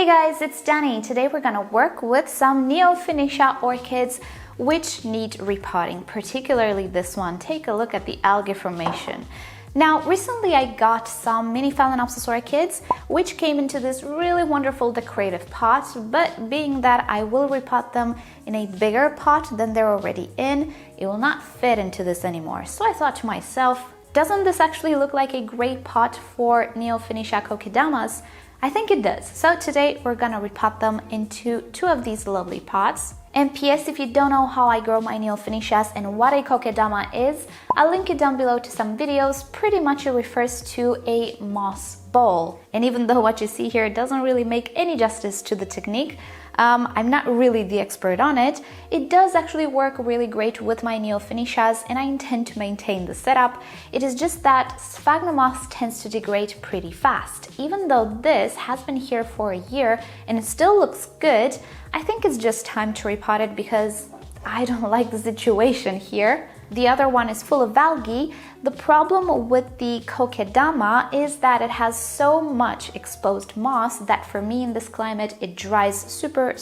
Hey guys, it's Dani. Today we're gonna work with some Neofinetia orchids which need repotting, particularly this one. Take a look at the algae formation. Now, recently I got some mini Phalaenopsis orchids which came into this really wonderful decorative pot, but being that I will repot them in a bigger pot than they're already in, it will not fit into this anymore. So I thought to myself, doesn't this actually look like a great pot for Neofinetia Kokedamas? I think it does. So today we're gonna repot them into two of these lovely pots. And PS, if you don't know how I grow my Neofinetias and what a Kokedama is, I'll link it down below to some videos. Pretty much it refers to a moss bowl. And even though what you see here doesn't really make any justice to the technique, I'm not really the expert on it, it does actually work really great with my Neofinetias and I intend to maintain the setup. It is just that sphagnum moss tends to degrade pretty fast. Even though this has been here for a year and it still looks good, I think it's just time to repot it because I don't like the situation here. The other one is full of algae. The problem with the Kokedama is that it has so much exposed moss that for me in this climate, it dries super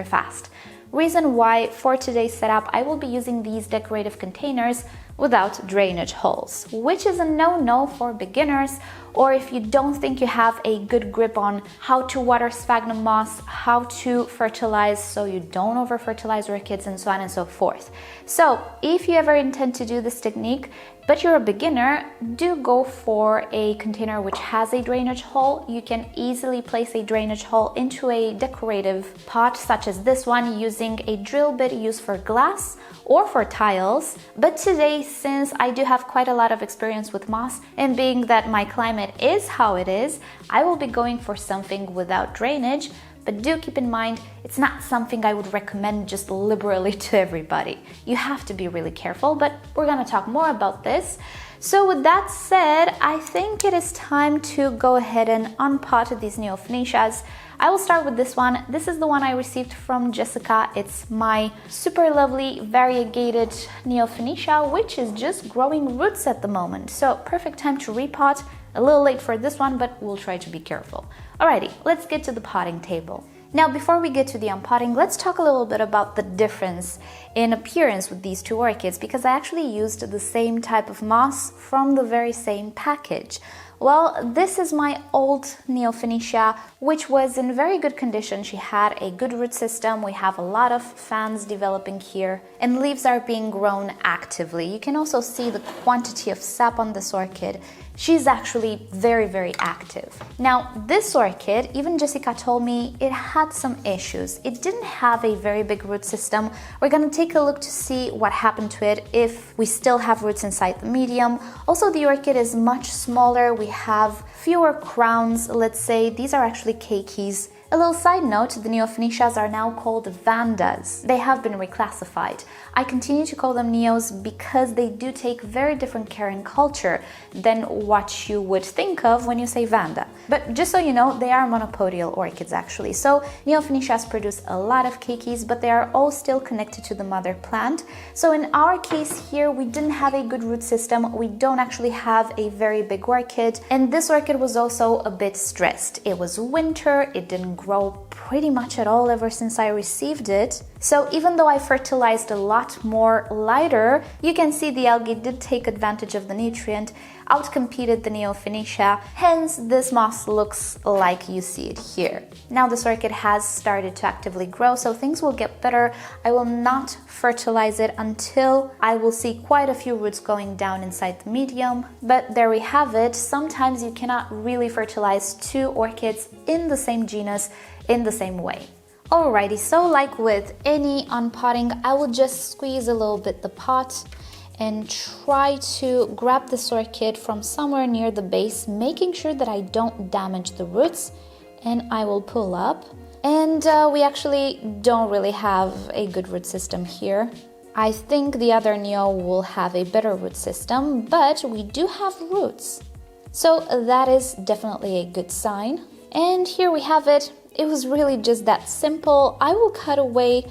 fast. Reason why for today's setup, I will be using these decorative containers without drainage holes, which is a no-no for beginners, or if you don't think you have a good grip on how to water sphagnum moss, how to fertilize so you don't over-fertilize orchids, and so on and so forth. So if you ever intend to do this technique, but you're a beginner, do go for a container which has a drainage hole. You can easily place a drainage hole into a decorative pot such as this one using a drill bit used for glass or for tiles. But today, since I do have quite a lot of experience with moss and being that my climate is how it is, I will be going for something without drainage. But do keep in mind, it's not something I would recommend just liberally to everybody. You have to be really careful, but we're gonna talk more about this. So with that said, I think it is time to go ahead and unpot these Neofinetias. I will start with this one. This is the one I received from Jessica. It's my super lovely variegated Neofinetia, which is just growing roots at the moment. So perfect time to repot. A little late for this one, but we'll try to be careful. Alrighty, let's get to the potting table. Now, before we get to the unpotting, let's talk a little bit about the difference in appearance with these two orchids, because I actually used the same type of moss from the very same package. Well, this is my old Neofinetia, which was in very good condition. She had a good root system. We have a lot of fans developing here and leaves are being grown actively. You can also see the quantity of sap on this orchid. She's actually very active. Now, this orchid, even Jessica told me it had some issues. It didn't have a very big root system. We're gonna take a look to see what happened to it if we still have roots inside the medium. Also, the orchid is much smaller. We have fewer crowns, let's say. These are actually keikis. A little side note, the Neofinetias are now called Vandas. They have been reclassified. I continue to call them Neos because they do take very different care and culture than what you would think of when you say Vanda. But just so you know, they are monopodial orchids actually. So Neofinetias produce a lot of keikis, but they are all still connected to the mother plant. So in our case here, we didn't have a good root system. We don't actually have a very big orchid. And this orchid was also a bit stressed. It was winter, it didn't grow pretty much at all ever since I received it. So even though I fertilized a lot more lighter, you can see the algae did take advantage of the nutrient, outcompeted the Neofinetia, hence this moss looks like you see it here. Now this orchid has started to actively grow, so things will get better. I will not fertilize it until I will see quite a few roots going down inside the medium, but there we have it. Sometimes you cannot really fertilize two orchids in the same genus in the same way. Alrighty, so like with any unpotting, I will just squeeze a little bit the pot and try to grab this orchid from somewhere near the base, making sure that I don't damage the roots, and I will pull up. And we actually don't really have a good root system here. I think the other Neo will have a better root system, but we do have roots. So that is definitely a good sign. And here we have it. It was really just that simple. I will cut away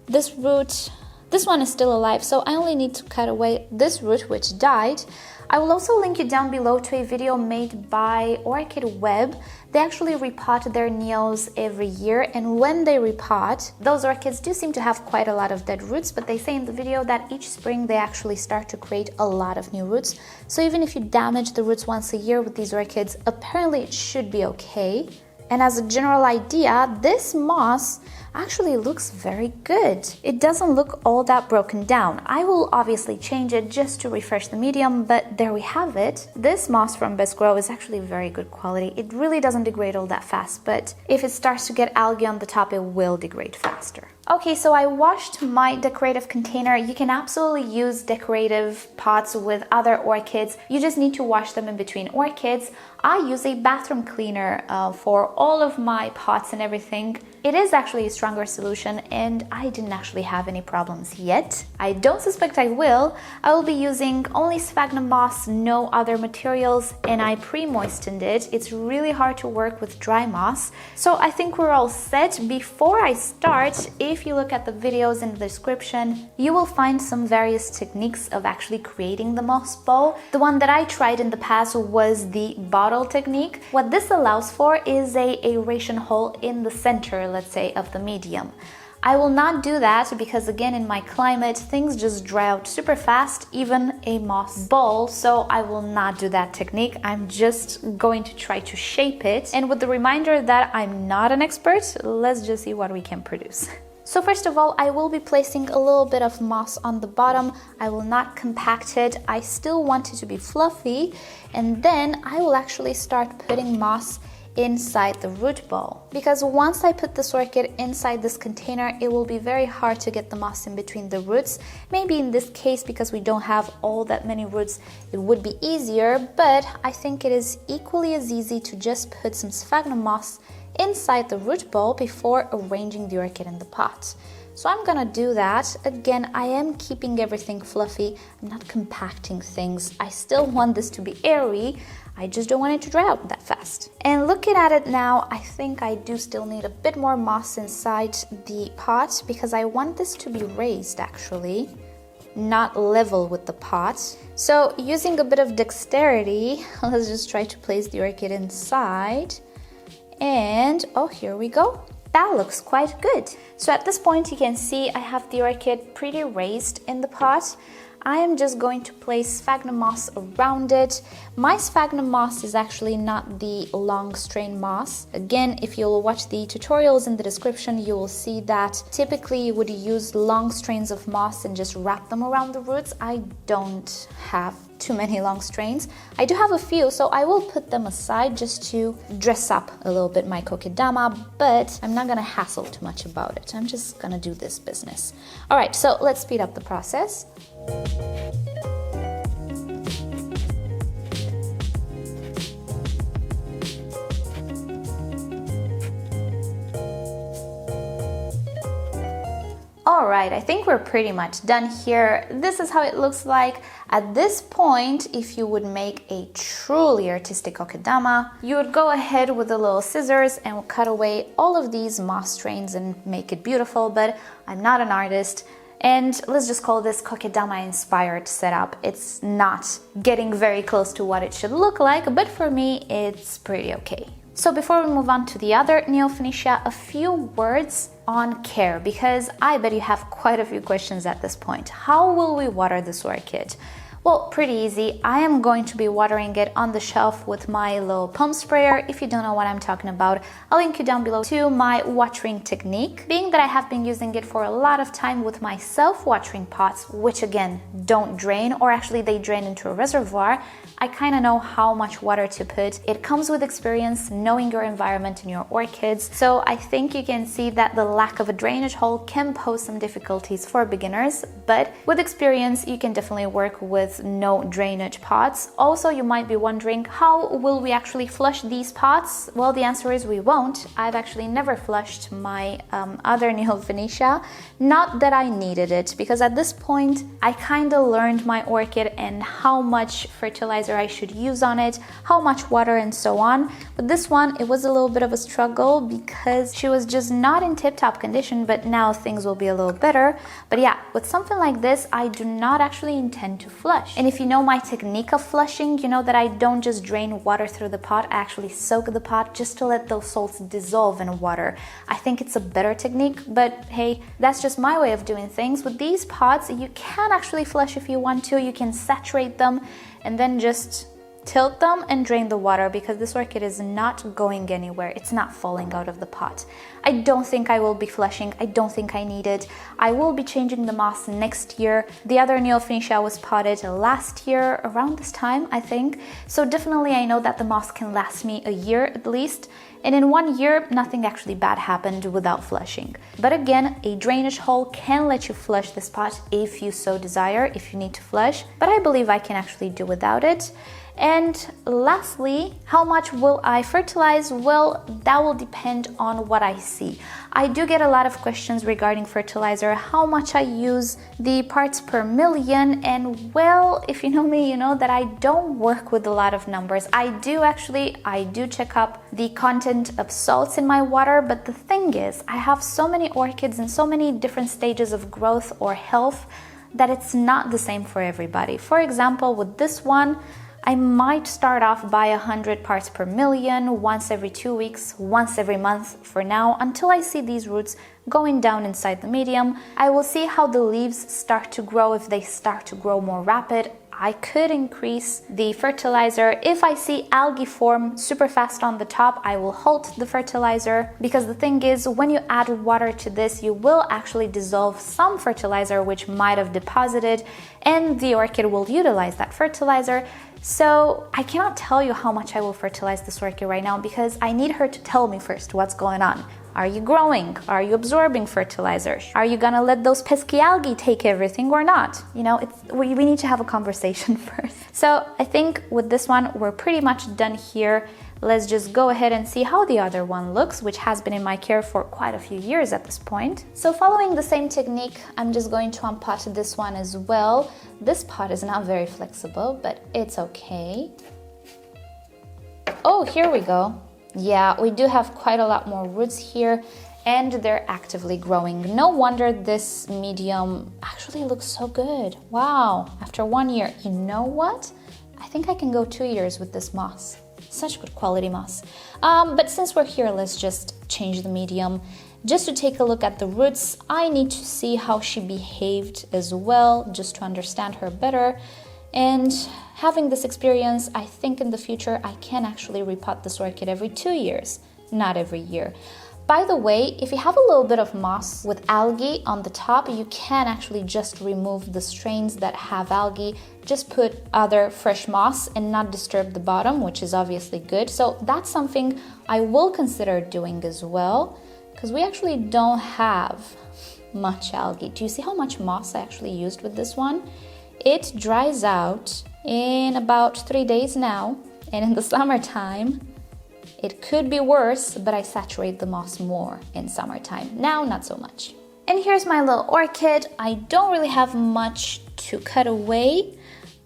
this root This one is still alive, so I only need to cut away this root which died. I will also link you down below to a video made by Orchid Web. They actually repot their neos every year, and when they repot, those orchids do seem to have quite a lot of dead roots, but they say in the video that each spring they actually start to create a lot of new roots. So even if you damage the roots once a year with these orchids, apparently it should be okay. And as a general idea, this moss actually looks very good. It doesn't look all that broken down. I will obviously change it just to refresh the medium, but there we have it. This moss from Best Grow is actually very good quality. It really doesn't degrade all that fast, but if it starts to get algae on the top, it will degrade faster. Okay, so I washed my decorative container. You can absolutely use decorative pots with other orchids. You just need to wash them in between orchids. I use a bathroom cleaner for all of my pots and everything. It is actually a stronger solution, and I didn't actually have any problems yet. I don't suspect I will. I will be using only sphagnum moss, no other materials, and I pre-moistened it. It's really hard to work with dry moss, so I think we're all set. Before I start, if you look at the videos in the description, you will find some various techniques of actually creating the moss ball. The one that I tried in the past was the bottle technique. What this allows for is a aeration hole in the center, let's say, of the medium. I will not do that because, again, in my climate, things just dry out super fast, even a moss ball, so I will not do that technique. I'm just going to try to shape it. And with the reminder that I'm not an expert, let's just see what we can produce. So first of all, I will be placing a little bit of moss on the bottom. I will not compact it. I still want it to be fluffy. And then I will actually start putting moss inside the root ball. Because once I put this orchid inside this container, it will be very hard to get the moss in between the roots. Maybe in this case, because we don't have all that many roots, it would be easier, but I think it is equally as easy to just put some sphagnum moss inside the root ball before arranging the orchid in the pot. So I'm gonna do that. Again, I am keeping everything fluffy. I'm not compacting things. I still want this to be airy. I just don't want it to dry out that fast. And looking at it now, I think I do still need a bit more moss inside the pot because I want this to be raised actually, not level with the pot. So using a bit of dexterity, let's just try to place the orchid inside. And oh, here we go. That looks quite good. So at this point you can see I have the orchid pretty raised in the pot. I am just going to place sphagnum moss around it. My sphagnum moss is actually not the long strain moss. Again, if you'll watch the tutorials in the description, you will see that typically you would use long strains of moss and just wrap them around the roots. I don't have too many long strains. I do have a few, so I will put them aside just to dress up a little bit my Kokedama, but I'm not gonna hassle too much about it. I'm just gonna do this business. All right, so let's speed up the process. All right, I think we're pretty much done here. This is how it looks like. At this point, if you would make a truly artistic Kokedama, you would go ahead with the little scissors and cut away all of these moss strains and make it beautiful, but I'm not an artist. And let's just call this Kokedama inspired setup. It's not getting very close to what it should look like, but for me, it's pretty okay. So before we move on to the other Neofinetia, a few words on care, because I bet you have quite a few questions at this point. How will we water this orchid? Well, pretty easy. I am going to be watering it on the shelf with my little pump sprayer. If you don't know what I'm talking about, I'll link you down below to my watering technique. Being that I have been using it for a lot of time with my self-watering pots, which again, don't drain, or actually they drain into a reservoir, I kind of know how much water to put. It comes with experience, knowing your environment and your orchids. So I think you can see that the lack of a drainage hole can pose some difficulties for beginners, but with experience, you can definitely work with with no drainage pots. Also, you might be wondering, how will we actually flush these pots? Well, the answer is we won't. I've actually never flushed my other Neofinetia. Not that I needed it, because at this point I kind of learned my orchid and how much fertilizer I should use on it, how much water and so on. But this one, it was a little bit of a struggle because she was just not in tip-top condition, but now things will be a little better. But yeah, with something like this, I do not actually intend to flush. And if you know my technique of flushing, you know that I don't just drain water through the pot, I actually soak the pot just to let those salts dissolve in water. I think it's a better technique, but hey, that's just my way of doing things. With these pots, you can actually flush if you want to. You can saturate them and then just tilt them and drain the water, because this orchid is not going anywhere. It's not falling out of the pot. I don't think I will be flushing. I don't think I need it. I will be changing the moss next year. The other Neofinetia was potted last year around this time, I think. So definitely I know that the moss can last me a year at least. And in 1 year, nothing actually bad happened without flushing. But again, a drainage hole can let you flush this pot if you so desire, if you need to flush. But I believe I can actually do without it. And lastly, how much will I fertilize? Well, that will depend on what I see. I do get a lot of questions regarding fertilizer, how much I use, the parts per million, and well, if you know me, you know that I don't work with a lot of numbers. I do check up the content of salts in my water, but the thing is, I have so many orchids in so many different stages of growth or health that it's not the same for everybody. For example, with this one, I might start off by 100 parts per million, once every 2 weeks, once every month for now, until I see these roots going down inside the medium. I will see how the leaves start to grow. If they start to grow more rapid, I could increase the fertilizer. If I see algae form super fast on the top, I will halt the fertilizer, because the thing is, when you add water to this, you will actually dissolve some fertilizer which might have deposited, and the orchid will utilize that fertilizer. So I cannot tell you how much I will fertilize this orchid right now, because I need her to tell me first what's going on. Are you growing? Are you absorbing fertilizer? Are you gonna let those pesky algae take everything or not? You know, we need to have a conversation first. So I think with this one, we're pretty much done here. Let's just go ahead and see how the other one looks, which has been in my care for quite a few years at this point. So following the same technique, I'm just going to unpot this one as well. This pot is not very flexible, but it's okay. Oh, here we go. Yeah, we do have quite a lot more roots here, and they're actively growing. No wonder this medium actually looks so good. Wow, after 1 year. You know what? I think I can go 2 years with this moss. Such good quality moss. But since we're here, let's just change the medium. Just to take a look at the roots, I need to see how she behaved as well, just to understand her better. And having this experience, I think in the future I can actually repot this orchid every 2 years, not every year. By the way, if you have a little bit of moss with algae on the top, you can actually just remove the strains that have algae. Just put other fresh moss and not disturb the bottom, which is obviously good. So that's something I will consider doing as well, because we actually don't have much algae. Do you see how much moss I actually used with this one? It dries out in about 3 days now, and in the summertime, it could be worse, but I saturate the moss more in summertime. Now, not so much. And here's my little orchid. I don't really have much to cut away,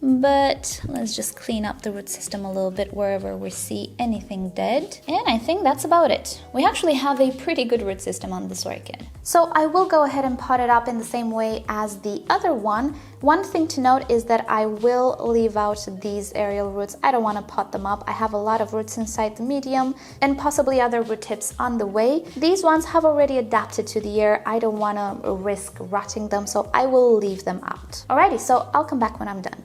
but let's just clean up the root system a little bit wherever we see anything dead. And I think that's about it. We actually have a pretty good root system on this orchid. So I will go ahead and pot it up in the same way as the other one. One thing to note is that I will leave out these aerial roots. I don't want to pot them up. I have a lot of roots inside the medium and possibly other root tips on the way. These ones have already adapted to the air. I don't want to risk rotting them, so I will leave them out. Alrighty, so I'll come back when I'm done.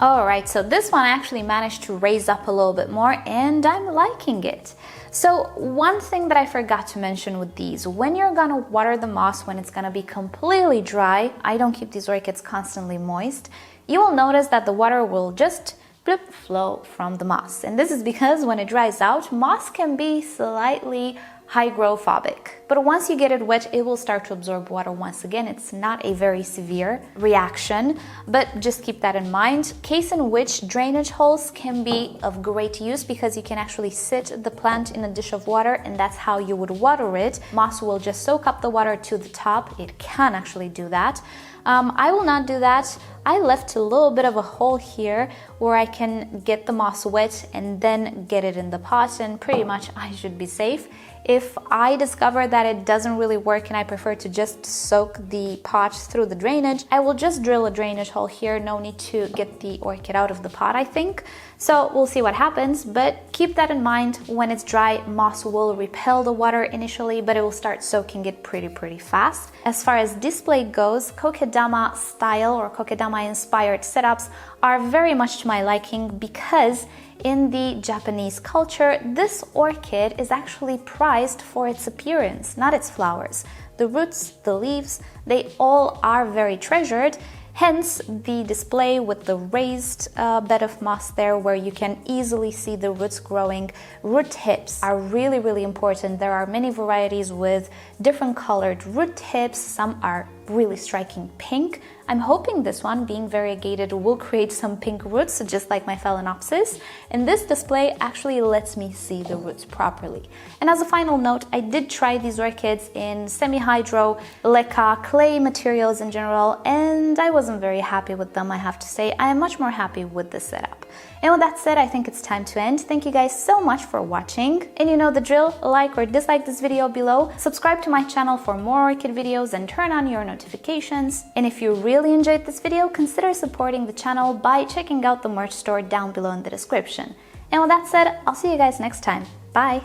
Alright, so this one I actually managed to raise up a little bit more, and I'm liking it. So one thing that I forgot to mention with these, when you're gonna water the moss when it's gonna be completely dry, I don't keep these orchids constantly moist, you will notice that the water will just flow from the moss. And this is because when it dries out, moss can be slightly hygrophobic. But once you get it wet, it will start to absorb water once again. It's not a very severe reaction, but just keep that in mind. Case in which drainage holes can be of great use because you can actually sit the plant in a dish of water, and that's how you would water it. Moss will just soak up the water to the top. It can actually do that. I will not do that. I left a little bit of a hole here where I can get the moss wet and then get it in the pot, and pretty much I should be safe. If I discover that it doesn't really work and I prefer to just soak the pot through the drainage, I will just drill a drainage hole here. No need to get the orchid out of the pot, I think. So we'll see what happens, but keep that in mind. When it's dry, moss will repel the water initially, but it will start soaking it pretty fast. As far as display goes, Kokedama style or Kokedama inspired setups are very much to my liking because in the Japanese culture, this orchid is actually prized for its appearance, not its flowers. The roots, the leaves, they all are very treasured. Hence the display with the raised bed of moss there where you can easily see the roots growing. Root tips are really important. There are many varieties with different colored root tips. Some are really striking pink. I'm hoping this one, being variegated, will create some pink roots, just like my Phalaenopsis. And this display actually lets me see the roots properly. And as a final note, I did try these orchids in semi-hydro, leca, clay materials in general, and I wasn't very happy with them, I have to say. I am much more happy with this setup. And with that said, I think it's time to end. Thank you guys so much for watching. And you know the drill, like or dislike this video below, subscribe to my channel for more orchid videos, and turn on your notifications. And if you really enjoyed this video, consider supporting the channel by checking out the merch store down below in the description. And with that said, I'll see you guys next time. Bye!